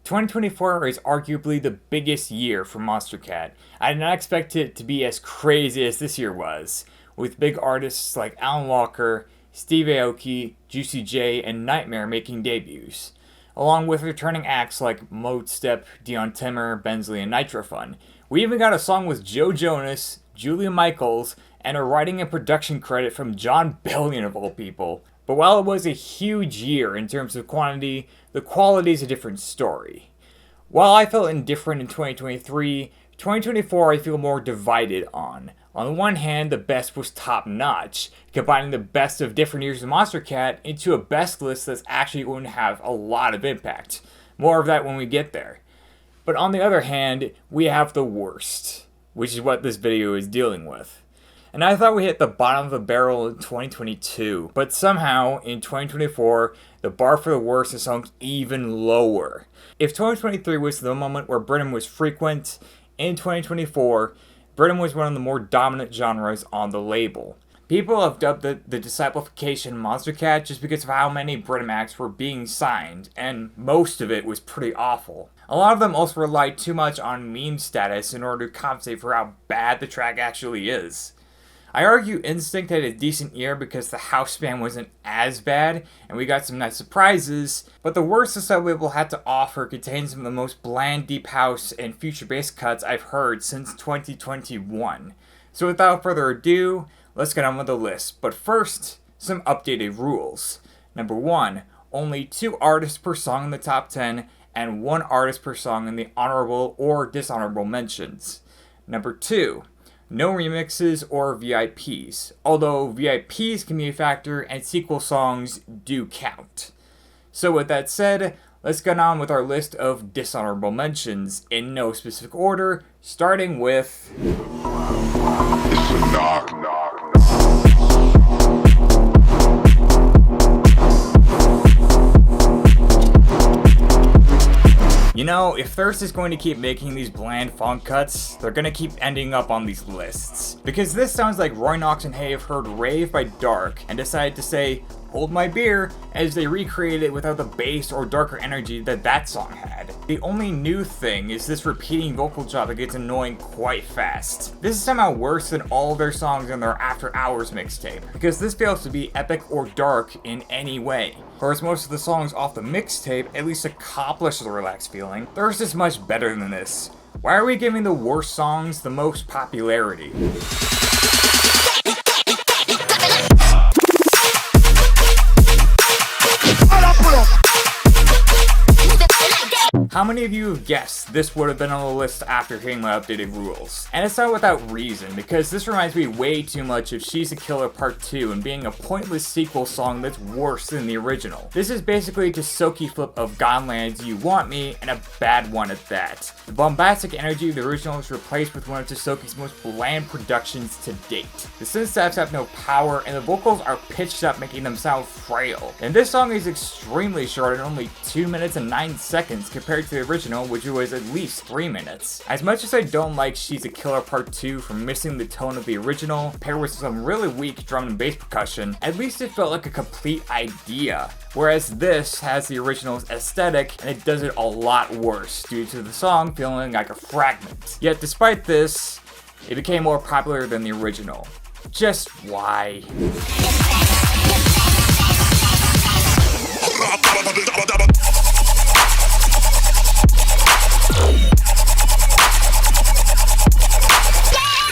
2024 is arguably the biggest year for Monstercat. I did not expect it to be as crazy as this year was, with big artists like Alan Walker, Steve Aoki, Juicy J, and Nightmare making debuts, along with returning acts like Modestep, Dion Timmer, Bensley, and Nitrofun. We even got a song with Joe Jonas, Julia Michaels, and a writing and production credit from John Bellion of all people. But while it was a huge year in terms of quantity, the quality is a different story. While I felt indifferent in 2023, 2024 I feel more divided on. On the one hand, the best was top notch, combining the best of different years of Monstercat into a best list that's actually going to have a lot of impact. More of that when we get there. But on the other hand, we have the worst, which is what this video is dealing with. And I thought we hit the bottom of the barrel in 2022, but somehow in 2024, the bar for the worst is sunk even lower. If 2023 was the moment where Britain was frequent, in 2024, Britain was one of the more dominant genres on the label. People have dubbed it the disciplification Monstercat just because of how many Britain acts were being signed, and most of it was pretty awful. A lot of them also relied too much on meme status in order to compensate for how bad the track actually is. I argue Instinct had a decent year because the house band wasn't as bad, and we got some nice surprises, but the worst the sub-label had to offer contains some of the most bland deep house and future-based cuts I've heard since 2021. So without further ado, let's get on with the list. But first, some updated rules. Number 1, only 2 artists per song in the top 10, and 1 artist per song in the honorable or dishonorable mentions. Number 2, no remixes or VIPs, although VIPs can be a factor and sequel songs do count. So with that said, let's get on with our list of dishonorable mentions in no specific order, starting with... It's a knock. You know, if Thirst is going to keep making these bland funk cuts, they're gonna keep ending up on these lists. Because this sounds like Roy Knox and Hay have heard Rave by Dark and decided to say, hold my beer, as they recreated it without the bass or darker energy that song had. The only new thing is this repeating vocal job that gets annoying quite fast. This is somehow worse than all their songs in their After Hours mixtape, because this fails to be epic or dark in any way. Whereas most of the songs off the mixtape at least accomplish the relaxed feeling, Thirst is much better than this. Why are we giving the worst songs the most popularity? How many of you have guessed this would have been on the list after hearing my updated rules? And it's not without reason, because this reminds me way too much of She's a Killer Part 2 and being a pointless sequel song that's worse than the original. This is basically a Soki flip of Gonland's You Want Me, and a bad one at that. The bombastic energy of the original is replaced with one of Soki's most bland productions to date. The synth saps have no power, and the vocals are pitched up, making them sound frail. And this song is extremely short at only 2 minutes and 9 seconds compared to the original, which was at least 3 minutes. As much as I don't like She's a Killer Part 2 for missing the tone of the original, paired with some really weak drum and bass percussion, at least it felt like a complete idea. Whereas this has the original's aesthetic, and it does it a lot worse due to the song feeling like a fragment. Yet despite this, it became more popular than the original. Just why?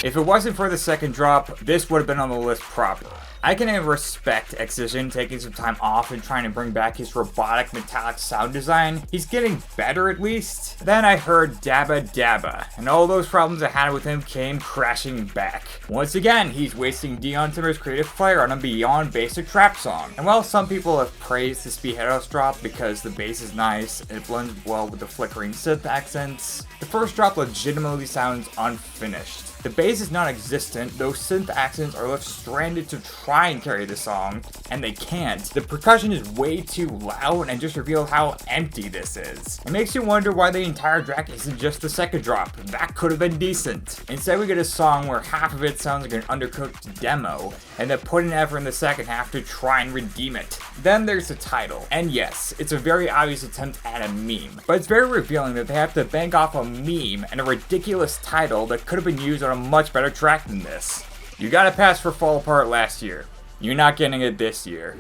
If it wasn't for the second drop, this would have been on the list proper. I can respect Excision taking some time off and trying to bring back his robotic metallic sound design. He's getting better at least. Then I heard Dabba Dabba, and all those problems I had with him came crashing back. Once again, he's wasting Dion Timmer's creative flair on a beyond basic trap song. And while some people have praised the Speedhead House drop because the bass is nice and it blends well with the flickering synth accents, the first drop legitimately sounds unfinished. The bass is non-existent, those synth accents are left stranded to try try and carry the song, and they can't. The percussion is way too loud and just reveals how empty this is. It makes you wonder why the entire track isn't just the second drop. That could have been decent. Instead, we get a song where half of it sounds like an undercooked demo, and then put an effort in the second half to try and redeem it. Then there's the title, and yes, it's a very obvious attempt at a meme, but it's very revealing that they have to bank off a meme and a ridiculous title that could have been used on a much better track than this. You got a pass for Fall Apart last year. You're not getting it this year.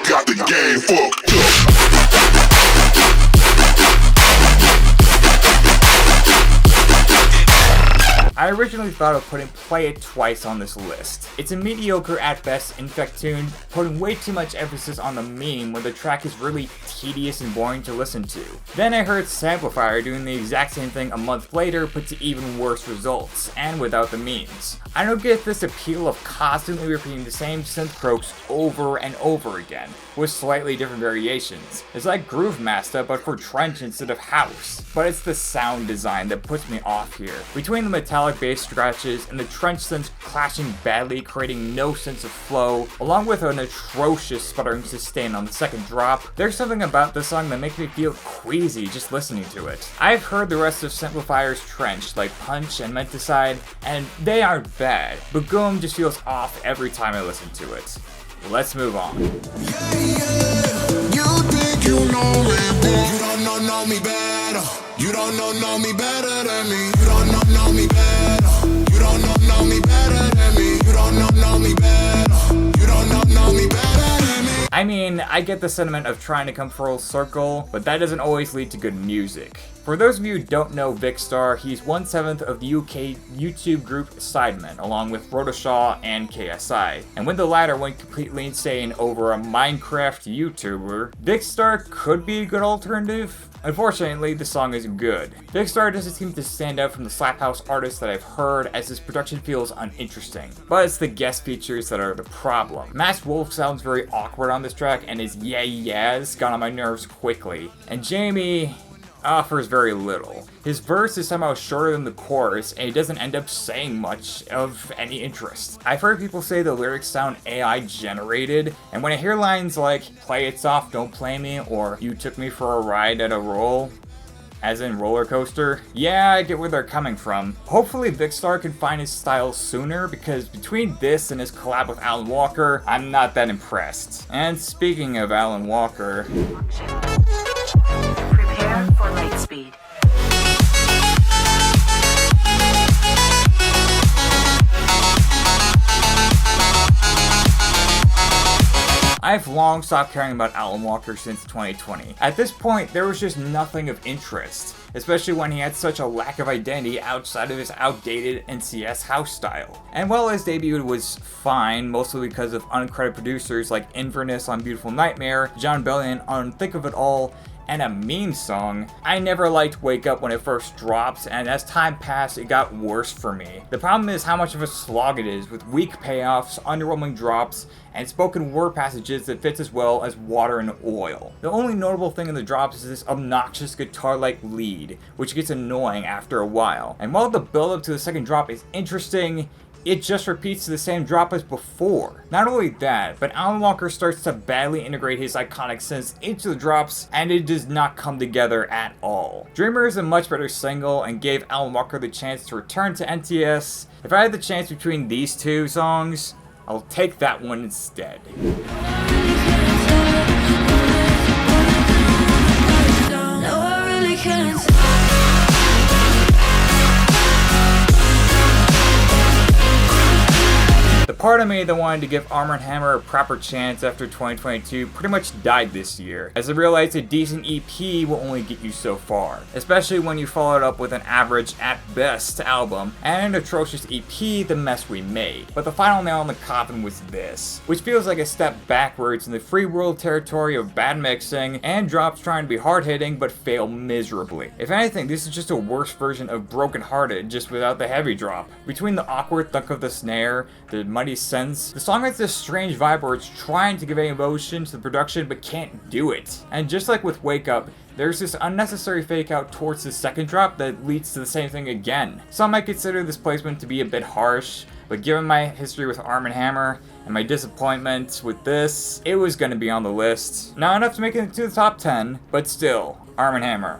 Got the game fucked up. I originally thought of putting Play It Twice on this list. It's a mediocre at best infect tune, putting way too much emphasis on the meme when the track is really tedious and boring to listen to. Then I heard Samplifier doing the exact same thing a month later, but to even worse results, and without the memes. I don't get this appeal of constantly repeating the same synth croaks over and over again, with slightly different variations. It's like Groove Master, but for trench instead of house. But it's the sound design that puts me off here. Between the metallic bass scratches and the trench synths clashing badly, creating no sense of flow, along with an atrocious sputtering sustain on the second drop, there's something about this song that makes me feel queasy just listening to it. I've heard the rest of Samplifier's trench, like Punch and Menticide, and they aren't bad, but Goom just feels off every time I listen to it. Let's move on. You think you know me, but you don't know me better. You don't know me better than me. You don't know me better. You don't know me better than me. You don't know me better. You don't know me better than me. I mean, I get the sentiment of trying to come full circle, but that doesn't always lead to good music. For those of you who don't know Vicstar, he's 1/7 of the UK YouTube group Sidemen, along with Rotoshaw and KSI. And when the latter went completely insane over a Minecraft YouTuber, Vicstar could be a good alternative. Unfortunately, the song isn't good. Vicstar doesn't seem to stand out from the Slap House artists that I've heard, as his production feels uninteresting. But it's the guest features that are the problem. Masked Wolf sounds very awkward on this track, and his yeah-yeahs got on my nerves quickly. And Jamie offers very little. His verse is somehow shorter than the chorus, and he doesn't end up saying much of any interest. I've heard people say the lyrics sound AI generated, and when I hear lines like, "Play it soft, don't play me," or "You took me for a ride at a roll," as in roller coaster, yeah, I get where they're coming from. Hopefully Vicstar can find his style sooner, because between this and his collab with Alan Walker, I'm not that impressed. And speaking of Alan Walker, prepare for light speed. I've long stopped caring about Alan Walker since 2020. At this point, there was just nothing of interest, especially when he had such a lack of identity outside of his outdated NCS house style. And while his debut was fine, mostly because of uncredited producers like Inverness on Beautiful Nightmare, John Bellion on Think of It All, and a meme song, I never liked Wake Up when it first dropped, and as time passed, it got worse for me. The problem is how much of a slog it is, with weak payoffs, underwhelming drops, and spoken word passages that fits as well as water and oil. The only notable thing in the drops is this obnoxious guitar-like lead, which gets annoying after a while. And while the build-up to the second drop is interesting, it just repeats the same drop as before. Not only that, but Alan Walker starts to badly integrate his iconic synths into the drops, and it does not come together at all. Dreamer is a much better single and gave Alan Walker the chance to return to NTS. If I had the chance between these two songs, I'll take that one instead. The part of me that wanted to give Armor & Hammer a proper chance after 2022 pretty much died this year, as I realized a decent EP will only get you so far, especially when you follow it up with an average at best album and an atrocious EP, The Mess We Made. But the final nail in the coffin was this, which feels like a step backwards in the free world territory of bad mixing and drops trying to be hard-hitting but fail miserably. If anything, this is just a worse version of Broken Hearted, just without the heavy drop. Between the awkward thunk of the snare, the muddy sense, the song has this strange vibe where it's trying to convey emotion to the production but can't do it. And just like with Wake Up, there's this unnecessary fake out towards the second drop that leads to the same thing again. Some might consider this placement to be a bit harsh, but given my history with Arm & Hammer and my disappointment with this, it was going to be on the list. Not enough to make it into the top 10, but still, Arm & Hammer,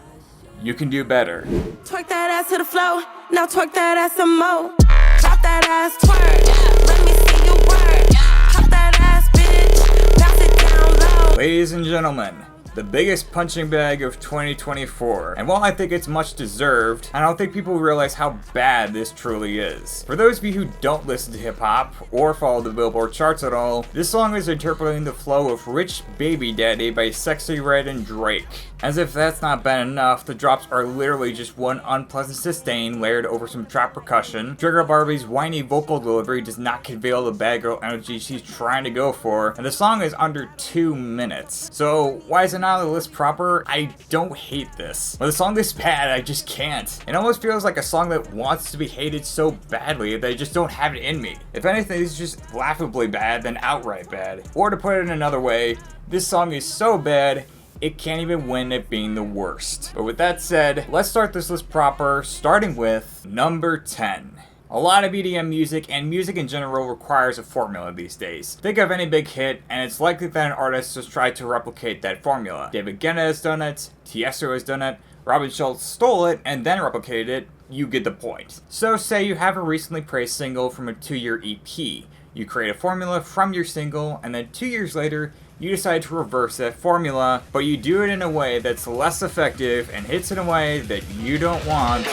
you can do better. Twerk that ass to the floor, now twerk that ass some more. Drop that ass, twerk, let me see you work. Drop that ass, bitch, bounce it down low. Ladies and gentlemen, the biggest punching bag of 2024. And while I think it's much deserved, I don't think people realize how bad this truly is. For those of you who don't listen to hip-hop or follow the Billboard charts at all, this song is interpreting the flow of Rich Baby Daddy by Sexy Red and Drake. As if that's not bad enough, the drops are literally just one unpleasant sustain layered over some trap percussion. Trigger Barbie's whiny vocal delivery does not convey the bad girl energy she's trying to go for, and the song is under 2 minutes. So why is it not on the list proper? I don't hate this. With a song this bad, I just can't. It almost feels like a song that wants to be hated so badly that I just don't have it in me. If anything, it's just laughably bad than outright bad. Or to put it in another way, this song is so bad, it can't even win at being the worst. But with that said, let's start this list proper, starting with number 10. A lot of EDM music and music in general requires a formula these days. Think of any big hit, and it's likely that an artist has tried to replicate that formula. David Guetta has done it, Tiesto has done it, Robin Schulz stole it and then replicated it. You get the point. So say you have a recently praised single from a 2-year EP. You create a formula from your single, and then 2 years later, you decide to reverse that formula, but you do it in a way that's less effective and hits in a way that you don't want.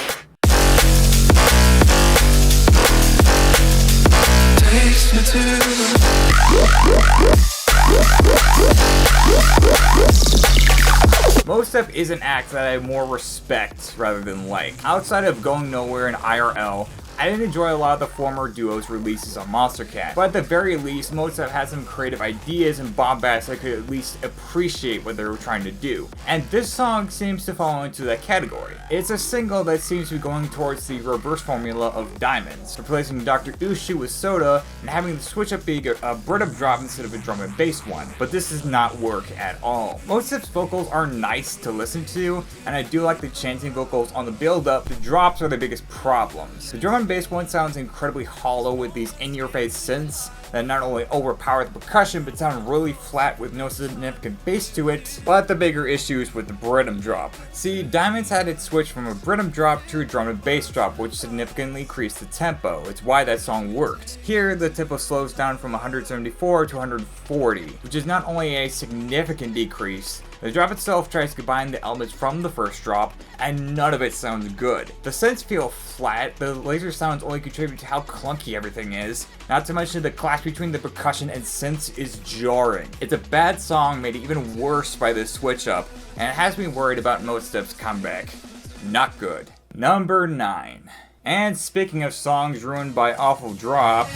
Most Def is an act that I have more respect rather than like. Outside of Going Nowhere and IRL, I didn't enjoy a lot of the former duo's releases on Monstercat, but at the very least, most have had some creative ideas and bombast that could at least appreciate what they were trying to do. And this song seems to fall into that category. It's a single that seems to be going towards the reverse formula of Diamonds, replacing Dr. Ushi with Soda and having the switch up being a rhythm drop instead of a drum and bass one. But this does not work at all. Most Def's vocals are nice to listen to, and I do like the chanting vocals on the build up. The drops are the biggest problems. The drum and bass one sounds incredibly hollow with these in-your-face synths that not only overpower the percussion but sound really flat with no significant bass to it. But the bigger issue is with the rhythm drop. See, Diamonds had it switch from a rhythm drop to a drum and bass drop, which significantly increased the tempo. It's why that song worked. Here, the tempo slows down from 174 to 140, which is not only a significant decrease, the drop itself tries to combine the elements from the first drop, and none of it sounds good. The synths feel flat, the laser sounds only contribute to how clunky everything is, not to mention the clash between the percussion and synths is jarring. It's a bad song made even worse by this switch up, and it has me worried about Most Def's comeback. Not good. Number 9. And speaking of songs ruined by awful drops,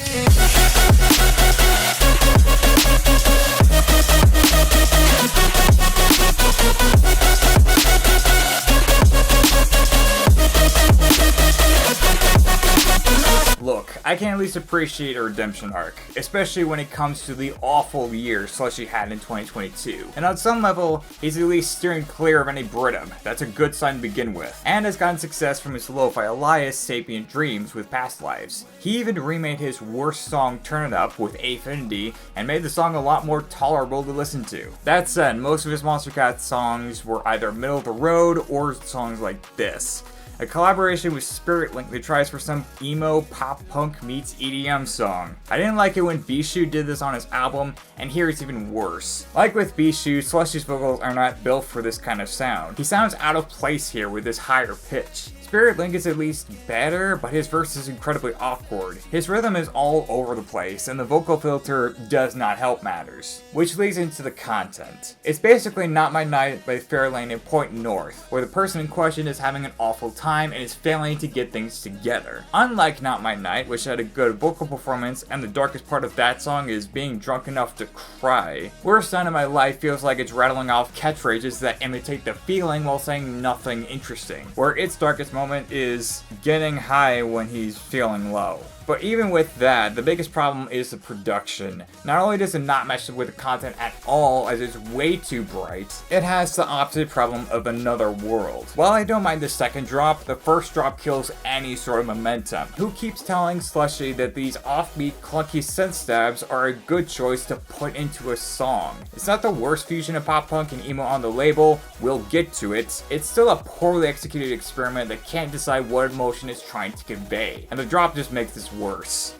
look, I can at least appreciate a redemption arc, especially when it comes to the awful year Slushy had in 2022. And on some level, he's at least steering clear of any Britum. That's a good sign to begin with. And has gotten success from his lo-fi Elias Sapient Dreams with Past Lives. He even remade his worst song Turn It Up with Affinity and made the song a lot more tolerable to listen to. That said, most of his Monstercat songs were either middle of the road or songs like this. A collaboration with Spirit Link that tries for some emo pop punk meets EDM song. I didn't like it when Bishu did this on his album, and here it's even worse. Like with Bishu, Slushy's vocals are not built for this kind of sound. He sounds out of place here with this higher pitch. Spirit Link is at least better, but his verse is incredibly awkward. His rhythm is all over the place, and the vocal filter does not help matters. Which leads into the content. It's basically Not My Night by Fairlane and Point North, where the person in question is having an awful time and is failing to get things together. Unlike Not My Night, which had a good vocal performance, and the darkest part of that song is being drunk enough to cry, Worst Night of My Life feels like it's rattling off catchphrases that imitate the feeling while saying nothing interesting, where its darkest moment is getting high when he's feeling low. But even with that, the biggest problem is the production. Not only does it not mesh with the content at all, as it's way too bright, it has the opposite problem of Another World. While I don't mind the second drop, the first drop kills any sort of momentum. Who keeps telling Slushy that these offbeat, clunky synth stabs are a good choice to put into a song? It's not the worst fusion of pop punk and emo on the label, we'll get to it. It's still a poorly executed experiment that can't decide what emotion it's trying to convey, and the drop just makes this worse.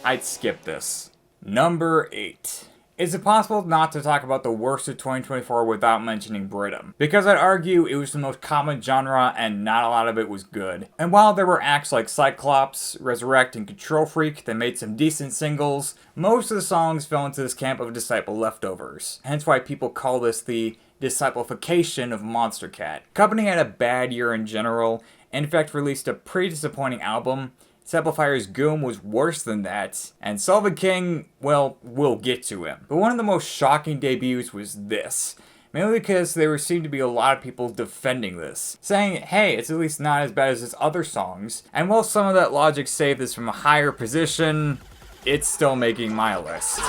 I'd skip this. Number 8. Is it possible not to talk about the worst of 2024 without mentioning Brittum? Because I'd argue it was the most common genre and not a lot of it was good. And while there were acts like Cyclops, Resurrect, and Control Freak that made some decent singles, most of the songs fell into this camp of Disciple leftovers. Hence why people call this the disciplification of Monstercat. Company had a bad year in general, and in fact released a pretty disappointing album. Samplifier's Goom was worse than that, and Sullivan King, well, we'll get to him. But one of the most shocking debuts was this. Mainly because there seemed to be a lot of people defending this, saying, hey, it's at least not as bad as his other songs, and while some of that logic saved this from a higher position, it's still making my list.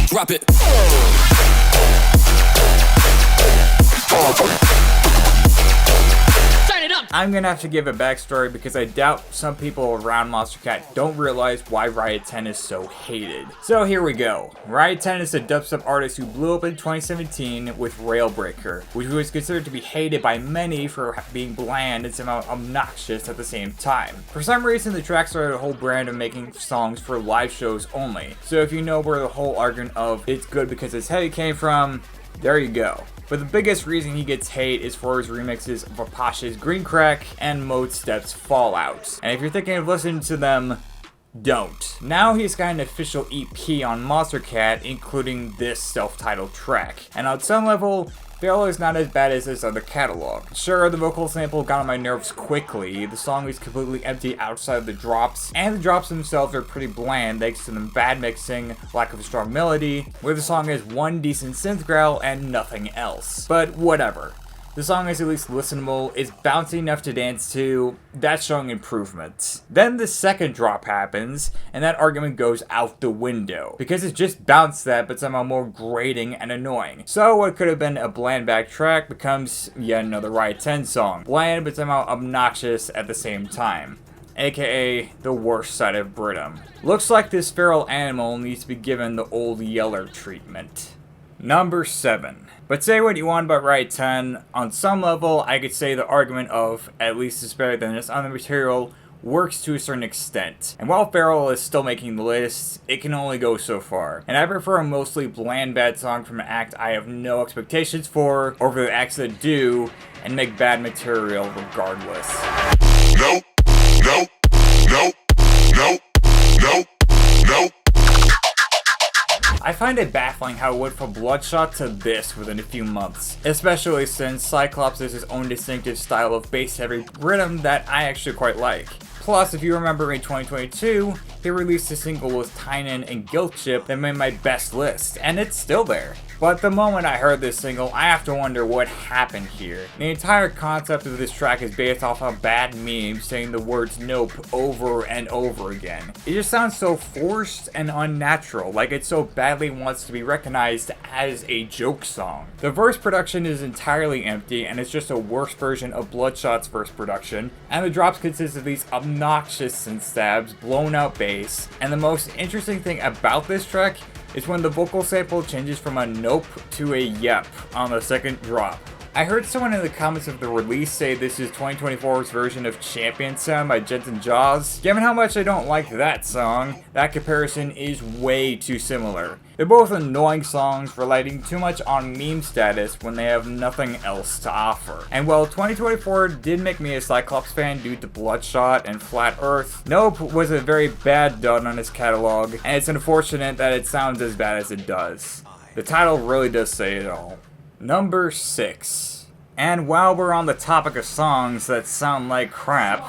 Drop it. I'm gonna have to give a backstory because I doubt some people around Monstercat don't realize why Riot 10 is so hated. So here we go. Riot 10 is a dubstep artist who blew up in 2017 with Railbreaker, which was considered to be hated by many for being bland and somehow obnoxious at the same time. For some reason, the track started a whole brand of making songs for live shows only. So if you know where the whole argument of it's good because it's heavy came from, there you go. But the biggest reason he gets hate is for his remixes of Apasha's Green Crack and Mode Step's Fallout. And if you're thinking of listening to them, don't. Now he's got an official EP on Monstercat, including this self-titled track. And on some level, Feral is not as bad as his other catalog. Sure, the vocal sample got on my nerves quickly, the song is completely empty outside of the drops, and the drops themselves are pretty bland thanks to the bad mixing, lack of a strong melody, where the song has one decent synth growl and nothing else. But whatever. The song is at least listenable, is bouncy enough to dance to, that's showing improvement. Then the second drop happens, and that argument goes out the window, because it's just bounce that, but somehow more grating and annoying. So what could have been a bland back track becomes yet another Riot 10 song. Bland, but somehow obnoxious at the same time. AKA the worst side of Brittum. Looks like this feral animal needs to be given the old Yeller treatment. Number 7. But say what you want about Riot 10, on some level I could say the argument of, at least it's better than this other material, works to a certain extent. And while Feral is still making the list, it can only go so far. And I prefer a mostly bland bad song from an act I have no expectations for, over the acts that do, and make bad material regardless. No, no, no, no, no, no. I find it baffling how it went from Bloodshot to this within a few months, especially since Cyclops has his own distinctive style of bass-heavy rhythm that I actually quite like. Plus, if you remember in 2022, he released a single with Tynan and Guilt Chip that made my best list, and it's still there. But the moment I heard this single, I have to wonder what happened here. The entire concept of this track is based off a bad meme saying the words nope over and over again. It just sounds so forced and unnatural, like it so badly wants to be recognized as a joke song. The verse production is entirely empty, and it's just a worse version of Bloodshot's verse production, and the drops consist of these obnoxious synth stabs, blown out bass, and the most interesting thing about this track is when the vocal sample changes from a nope to a yep on the second drop. I heard someone in the comments of the release say this is 2024's version of Champion Sound by Jensen Jaws. Given how much I don't like that song, that comparison is way too similar. They're both annoying songs relying too much on meme status when they have nothing else to offer. And while 2024 did make me a Cyclops fan due to Bloodshot and Flat Earth, Nope was a very bad dud on his catalog, and it's unfortunate that it sounds as bad as it does. The title really does say it all. Number 6. And while we're on the topic of songs that sound like crap,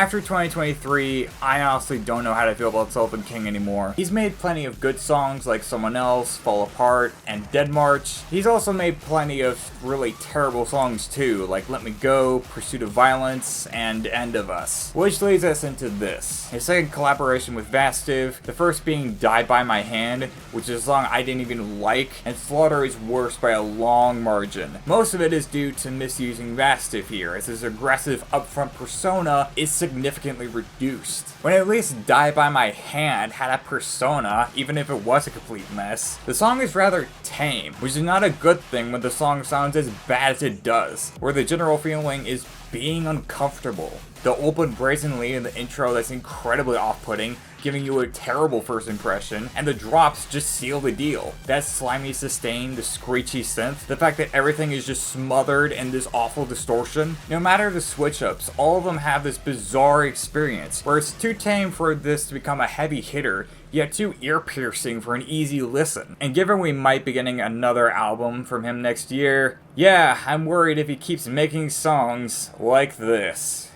After 2023, I honestly don't know how to feel about Sultan King anymore. He's made plenty of good songs like Someone Else, Fall Apart, and Dead March. He's also made plenty of really terrible songs too, like Let Me Go, Pursuit of Violence, and End of Us. Which leads us into this. His second collaboration with Vastiv, the first being Die By My Hand, which is a song I didn't even like, and Slaughter is worse by a long margin. Most of it is due to misusing Vastiv here, as his aggressive upfront persona is significantly reduced. When at least Die By My Hand had a persona, even if it was a complete mess, the song is rather tame, which is not a good thing when the song sounds as bad as it does, where the general feeling is being uncomfortable. The open brazenly in the intro that's incredibly off-putting, giving you a terrible first impression, and the drops just seal the deal. That slimy sustain, the screechy synth, the fact that everything is just smothered in this awful distortion. No matter the switch-ups, all of them have this bizarre experience, where it's too tame for this to become a heavy hitter, yet too ear-piercing for an easy listen. And given we might be getting another album from him next year, yeah, I'm worried if he keeps making songs like this.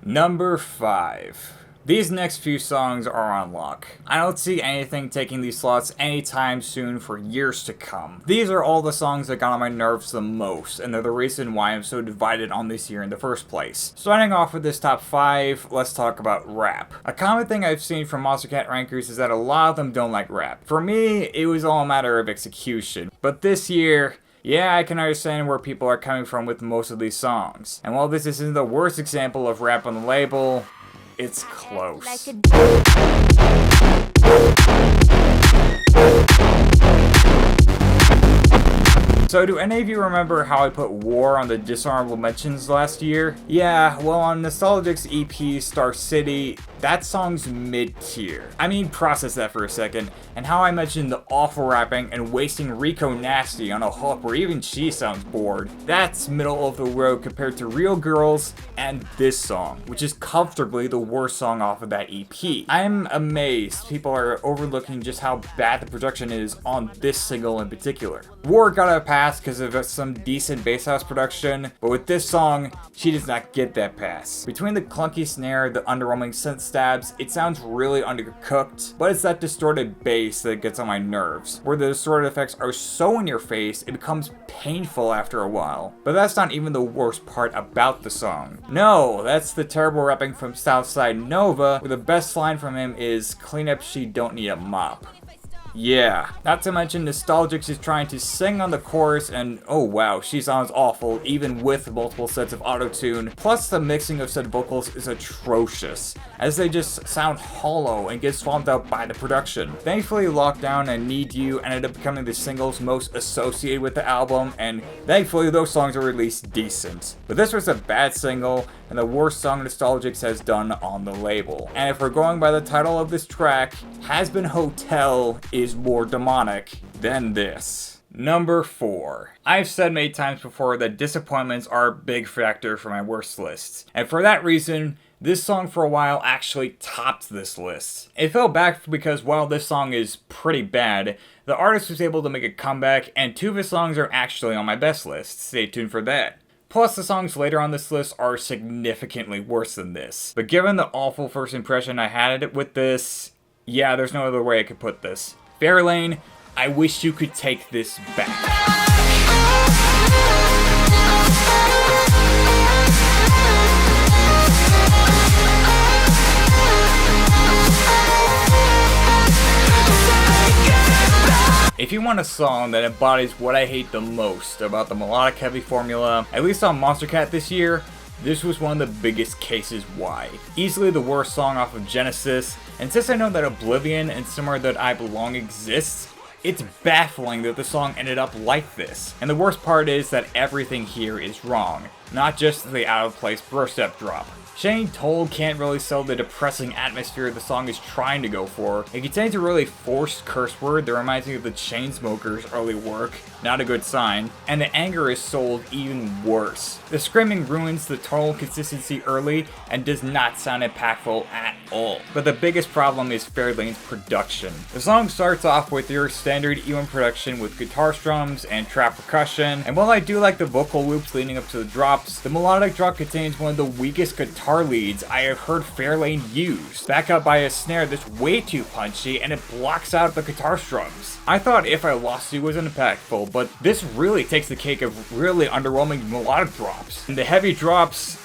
Number 5. These next few songs are on lock. I don't see anything taking these slots anytime soon for years to come. These are all the songs that got on my nerves the most, and they're the reason why I'm so divided on this year in the first place. Starting off with this top 5, let's talk about rap. A common thing I've seen from Monstercat rankers is that a lot of them don't like rap. For me, it was all a matter of execution. But this year, yeah, I can understand where people are coming from with most of these songs. And while this isn't the worst example of rap on the label, it's close. So do any of you remember how I put War on the Dishonorable mentions last year? Yeah, well on Nostalgic's EP Star City, that song's mid-tier. I mean, process that for a second, and how I mentioned the awful rapping and wasting Rico Nasty on a hook where even she sounds bored. That's middle of the road compared to Real Girls and this song, which is comfortably the worst song off of that EP. I'm amazed people are overlooking just how bad the production is on this single in particular. War got a pass because of some decent bass house production, but with this song, she does not get that pass. Between the clunky snare, the underwhelming synth stabs, it sounds really undercooked, but it's that distorted bass that gets on my nerves, where the distorted effects are so in your face, it becomes painful after a while. But that's not even the worst part about the song. No, that's the terrible rapping from Southside Nova, where the best line from him is, "Clean up, she don't need a mop." Yeah, not to mention Nostalgics is trying to sing on the chorus and oh wow, she sounds awful even with multiple sets of auto-tune, plus the mixing of said vocals is atrocious, as they just sound hollow and get swamped out by the production. Thankfully Lockdown and Need You ended up becoming the singles most associated with the album, and thankfully those songs are released decent. But this was a bad single, and the worst song Nostalgics has done on the label. And if we're going by the title of this track, Has Been Hotel is more demonic than this. Number 4. I've said many times before that disappointments are a big factor for my worst lists, and for that reason, this song for a while actually topped this list. It fell back because while this song is pretty bad, the artist was able to make a comeback, and 2 of his songs are actually on my best list. Stay tuned for that. Plus, the songs later on this list are significantly worse than this. But given the awful first impression I had with this, yeah, there's no other way I could put this. Fairlane, I wish you could take this back. If you want a song that embodies what I hate the most about the melodic heavy formula, at least on Monstercat this year, this was one of the biggest cases why. Easily the worst song off of Genesis, and since I know that Oblivion and Somewhere That I Belong exists, it's baffling that the song ended up like this. And the worst part is that everything here is wrong, not just the out of place burst step drop. Shane Told can't really sell the depressing atmosphere the song is trying to go for. It contains a really forced curse word that reminds me of the Chainsmokers' early work, not a good sign, and the anger is sold even worse. The screaming ruins the tonal consistency early and does not sound impactful at all. But the biggest problem is Fairlane's production. The song starts off with your standard EM production with guitar strums and trap percussion, and while I do like the vocal loops leading up to the drops, the melodic drop contains one of the weakest guitar guitar leads I have heard Fairlane use, backed up by a snare that's way too punchy and it blocks out the guitar strums. I thought If I Lost You was impactful, but this really takes the cake of really underwhelming melodic drops. And the heavy drops,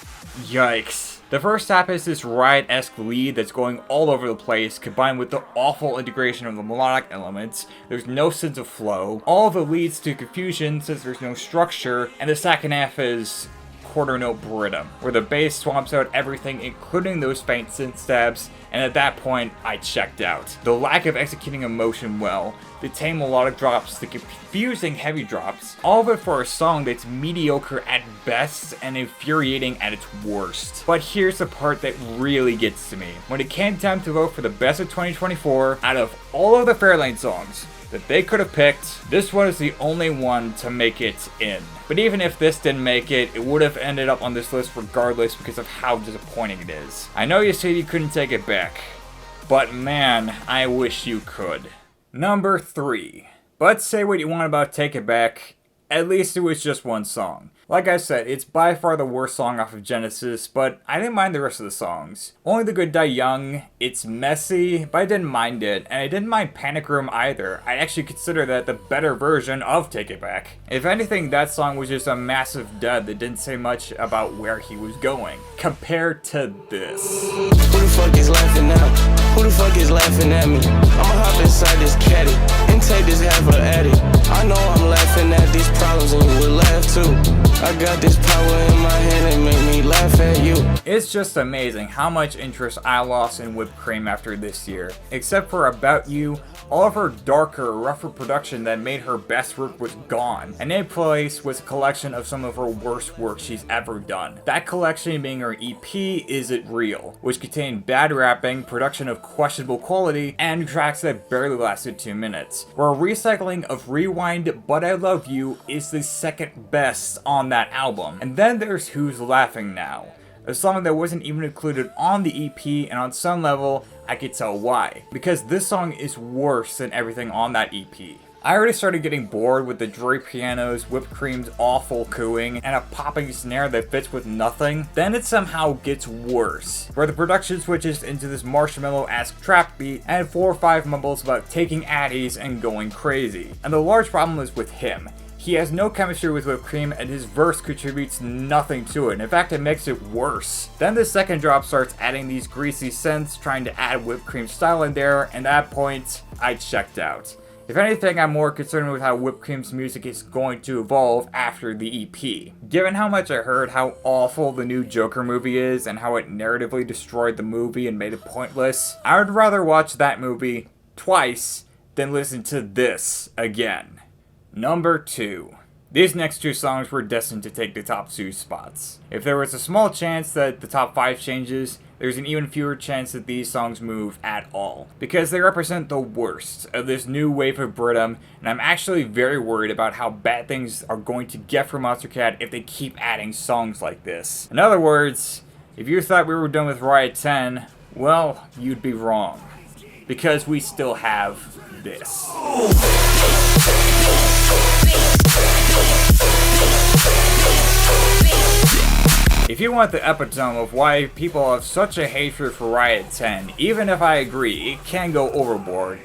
yikes. The first half is this Riot-esque lead that's going all over the place, combined with the awful integration of the melodic elements. There's no sense of flow. All of it leads to confusion since there's no structure, and the second half is quarter note Brittum, where the bass swamps out everything, including those faint synth stabs, and at that point, I checked out. The lack of executing emotion well, the tame melodic drops, the confusing heavy drops, all of it for a song that's mediocre at best and infuriating at its worst. But here's the part that really gets to me. When it came time to vote for the best of 2024, out of all of the Fairlane songs that they could have picked, this one is the only one to make it in. But even if this didn't make it, it would have ended up on this list regardless because of how disappointing it is. I know you said you couldn't take it back, but man, I wish you could. Number 3. But say what you want about Take It Back, at least it was just one song. Like I said, it's by far the worst song off of Genesis, but I didn't mind the rest of the songs. Only the Good Die Young, it's messy, but I didn't mind it, and I didn't mind Panic Room either. I actually consider that the better version of Take It Back. If anything, that song was just a massive dud that didn't say much about where he was going, compared to this. Who the fuck is laughing now? Who the fuck is laughing at me? I'ma hop inside this caddy and take this half a addy. I know I'm laughing at these problems and you will laugh too. I got this power in my hand and make me laugh at you. It's just amazing how much interest I lost in Whipped Cream after this year. Except for About You, all of her darker, rougher production that made her best work was gone, and in place was a collection of some of her worst work she's ever done. That collection being her EP, Is It Real, which contained bad rapping, production of questionable quality, and tracks that barely lasted 2 minutes. Where a recycling of Rewind But I Love You is the second best on that album. And then there's Who's Laughing Now, a song that wasn't even included on the EP, and on some level, I could tell why. Because this song is worse than everything on that EP. I already started getting bored with the dreary pianos, Whipped Cream's awful cooing, and a popping snare that fits with nothing. Then it somehow gets worse, where the production switches into this Marshmello-esque trap beat, and 4 or 5 mumbles about taking addies and going crazy. And the large problem is with him. He has no chemistry with Whipped Cream, and his verse contributes nothing to it. In fact, it makes it worse. Then the second drop starts adding these greasy synths, trying to add Whipped Cream style in there, and at that point, I checked out. If anything, I'm more concerned with how Whipped Cream's music is going to evolve after the EP. Given how much I heard how awful the new Joker movie is, and how it narratively destroyed the movie and made it pointless, I would rather watch that movie twice than listen to this again. Number 2. These next 2 songs were destined to take the top 2 spots. If there was a small chance that the top 5 changes, there's an even fewer chance that these songs move at all. Because they represent the worst of this new wave of Brittum, and I'm actually very worried about how bad things are going to get for Monstercat if they keep adding songs like this. In other words, if you thought we were done with Riot 10, well, you'd be wrong. Because we still have this. If you want the epitome of why people have such a hatred for Riot 10, even if I agree it can go overboard,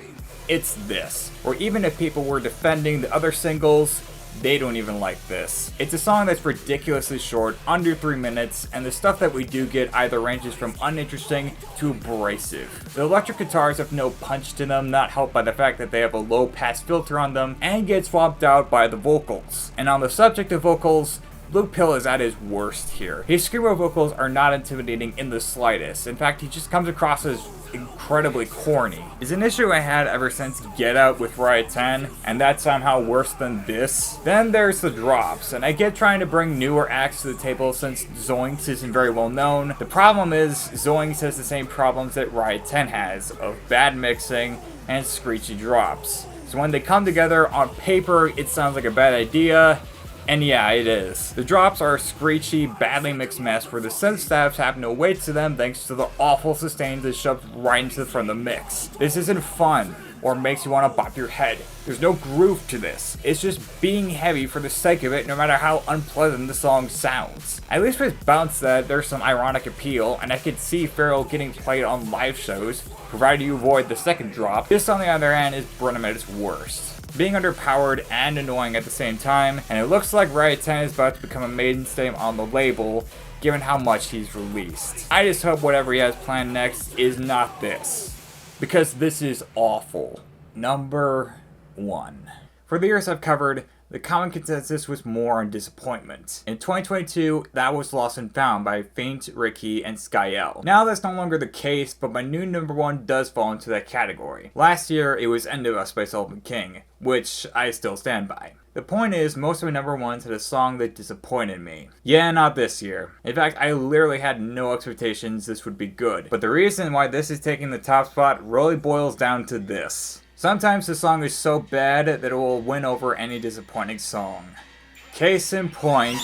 it's this. Or even if people were defending the other singles, they don't even like this. It's a song that's ridiculously short, under 3 minutes, and the stuff that we do get either ranges from uninteresting to abrasive. The electric guitars have no punch to them, not helped by the fact that they have a low pass filter on them, and get swamped out by the vocals. And on the subject of vocals, Blue Pill is at his worst here. His screamo vocals are not intimidating in the slightest. In fact, he just comes across as incredibly corny. It's an issue I had ever since Get Out with Riot 10, and that's somehow worse than this. Then there's the drops, and I get trying to bring newer acts to the table since Zoinks isn't very well known. The problem is, Zoinks has the same problems that Riot 10 has, of bad mixing and screechy drops. So when they come together on paper, it sounds like a bad idea. And yeah, it is. The drops are a screechy, badly mixed mess where the synth stabs have no weight to them thanks to the awful sustains that shoved right into the front of the mix. This isn't fun, or makes you want to bop your head. There's no groove to this. It's just being heavy for the sake of it, no matter how unpleasant the song sounds. At least with Bounce That, there's some ironic appeal, and I could see Feral getting played on live shows, provided you avoid the second drop. This, on the other hand, is Burnham at its worst, being underpowered and annoying at the same time, and it looks like Riot 10 is about to become a mainstay on the label, given how much he's released. I just hope whatever he has planned next is not this, because this is awful. Number 1. For the years I've covered, the common consensus was more on disappointment. In 2022, that was Lost and Found by Faint, Ricky, and Skyel. Now that's no longer the case, but my new number 1 does fall into that category. Last year, it was End of Us by Sullivan King, which I still stand by. The point is, most of my number 1s had a song that disappointed me. Yeah, not this year. In fact, I literally had no expectations this would be good. But the reason why this is taking the top spot really boils down to this. Sometimes the song is so bad that it will win over any disappointing song. Case in point...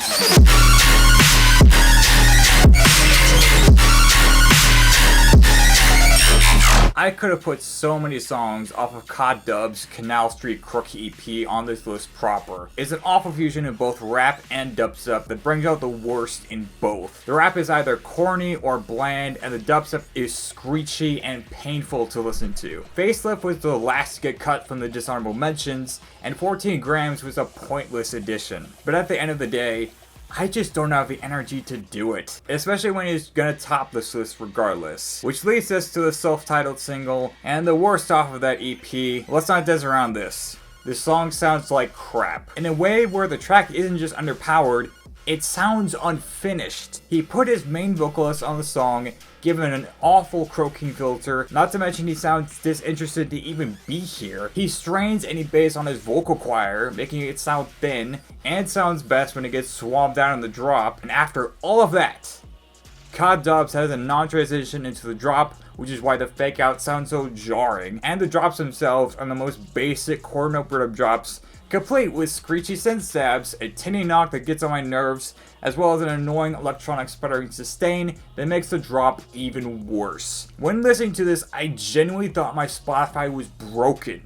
I could have put so many songs off of Dubz' Canal Street Crook EP on this list proper. It's an awful fusion of both rap and dubstep that brings out the worst in both. The rap is either corny or bland, and the dubstep is screechy and painful to listen to. Facelift was the last to get cut from the Dishonorable mentions, and 14 Grams was a pointless addition. But at the end of the day, I just don't have the energy to do it, especially when he's gonna top this list regardless. Which leads us to the self-titled single, and the worst off of that EP. Let's not dance around this. This song sounds like crap. In a way where the track isn't just underpowered, it sounds unfinished. He put his main vocalist on the song, given an awful croaking filter, not to mention he sounds disinterested to even be here. He strains any bass on his vocal choir, making it sound thin, and sounds best when it gets swamped down in the drop. And after all of that, Dubz has a non-transition into the drop, which is why the fake out sounds so jarring. And the drops themselves are the most basic chord note rhythm drops, complete with screechy synth stabs, a tinny knock that gets on my nerves, as well as an annoying electronic sputtering sustain that makes the drop even worse. When listening to this, I genuinely thought my Spotify was broken.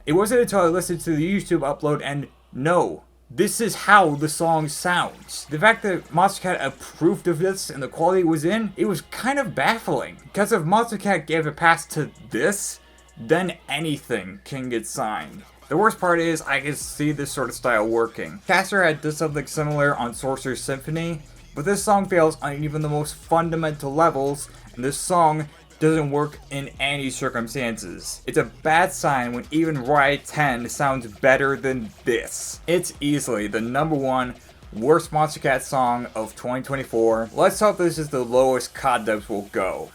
It wasn't until I listened to the YouTube upload and no, this is how the song sounds. The fact that Monstercat approved of this and the quality it was in, it was kind of baffling. Because if Monstercat gave a pass to this, then anything can get signed. The worst part is, I can see this sort of style working. Caster had done something similar on Sorcerer's Symphony, but this song fails on even the most fundamental levels, and this song doesn't work in any circumstances. It's a bad sign when even Riot 10 sounds better than this. It's easily the number 1 worst Monstercat song of 2024. Let's hope this is the lowest Dubz will go.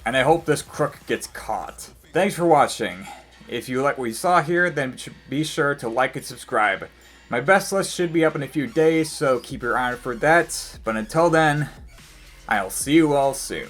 And I hope this crook gets caught. Thanks for watching. If you like what you saw here, then be sure to like and subscribe. My best list should be up in a few days, so keep your eye out for that. But until then, I'll see you all soon.